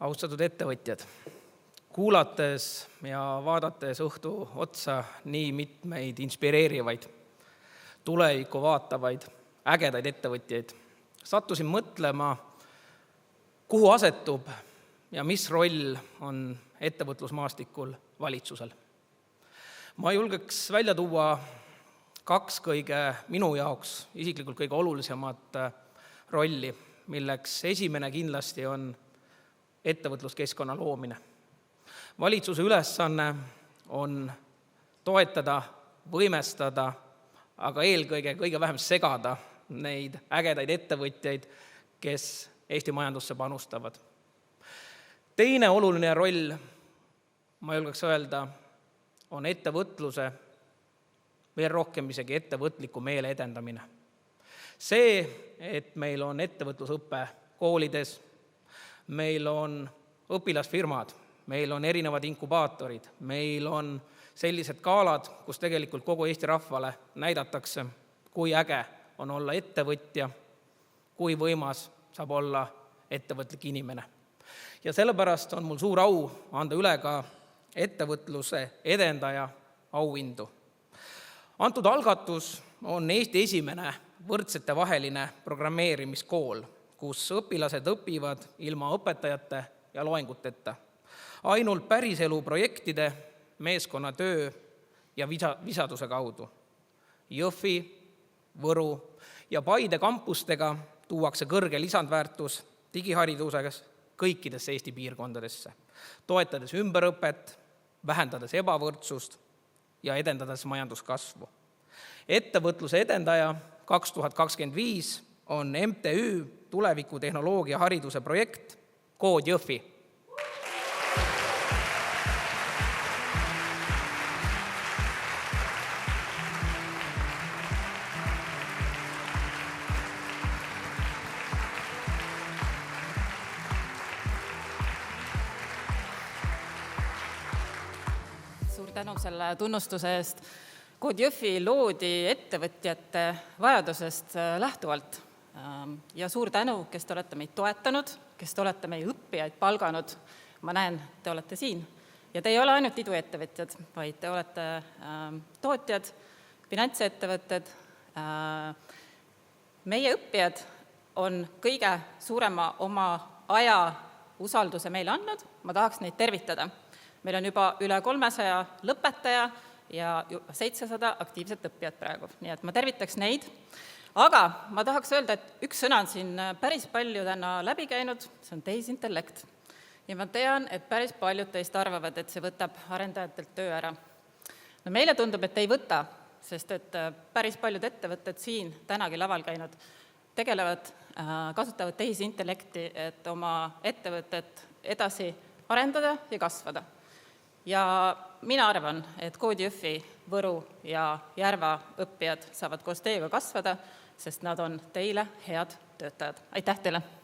Austatud ettevõtjad, kuulates ja vaadates õhtu otsa nii mitmeid inspireerivaid, tulevikku vaatavaid, ägedaid ettevõtjaid, sattusin mõtlema, kuhu asetub ja mis roll on ettevõtlusmaastikul valitsusel. Ma julgeks välja tuua 2 minu jaoks isiklikult kõige olulisemat rolli, milleks esimene kindlasti on ettevõtluskeskkonna loomine. Valitsuse ülesanne on toetada, võimestada, aga eelkõige kõige vähem segada neid ägedaid ettevõtjaid, kes Eesti majandusse panustavad. Teine oluline roll, ma julgeks öelda, on ettevõtluse, veel rohkem isegi ettevõtliku meele edendamine. See, et meil on ettevõtlusõpe koolides, meil on õpilasfirmad, meil on erinevad inkubaatorid, meil on sellised gaalad, kus tegelikult kogu Eesti rahvale näidatakse, kui äge on olla ettevõtja, kui võimas saab olla ettevõtlik inimene. Ja sellepärast on mul suur au anda üle ka ettevõtluse edendaja auhindu. Antud algatus on Eesti esimene võrdsetevaheline programmeerimiskool, kus õpilased õpivad ilma õpetajate ja loenguteta. Ainult päriselu projektide, meeskonnatöö ja visaduse kaudu. Jõhvi, Võru ja Paide kampustega tuuakse kõrge lisandväärtus digiharidusega kõikidesse Eesti piirkondadesse, toetades ümberõpet, vähendades ebavõrdsust ja edendades majanduskasvu. Ettevõtluse edendaja 2025 on MTÜ tulevikutehnoloogia hariduse projekt Kood Jõhvi. Suur tänu selle tunnustuse eest. Kood Jõhvi loodi ettevõtjate vajadusest lähtuvalt. Ja suur tänu, kes te olete meid toetanud, kes te olete meie õppijaid palganud. Ma näen, te olete siin. Ja te ei ole ainult iduettevõtjad, vaid te olete tootjad, finantsettevõtted. Meie õppijad on kõige suurema oma aja usalduse meile andnud. Ma tahaks neid tervitada. Meil on juba üle 300 lõpetaja ja 700 aktiivset õppijat praegu. Nii et ma tervitaks neid. Aga ma tahaks öelda, et üks sõna on siin päris palju täna läbi käinud, see on tehisintellekt. Ja ma tean, et päris paljud teist arvavad, et see võtab arendajatelt töö ära. No meile tundub, et ei võta, sest et päris paljud ettevõtted siin tänagi laval käinud tegelevad, kasutavad tehisintellekti, et oma ettevõtet edasi arendada ja kasvada. Ja mina arvan, et Kood Jõhvi, Võru ja Järva õppijad saavad koos teiega kasvada, sest nad on teile head töötajad. Aitäh teile!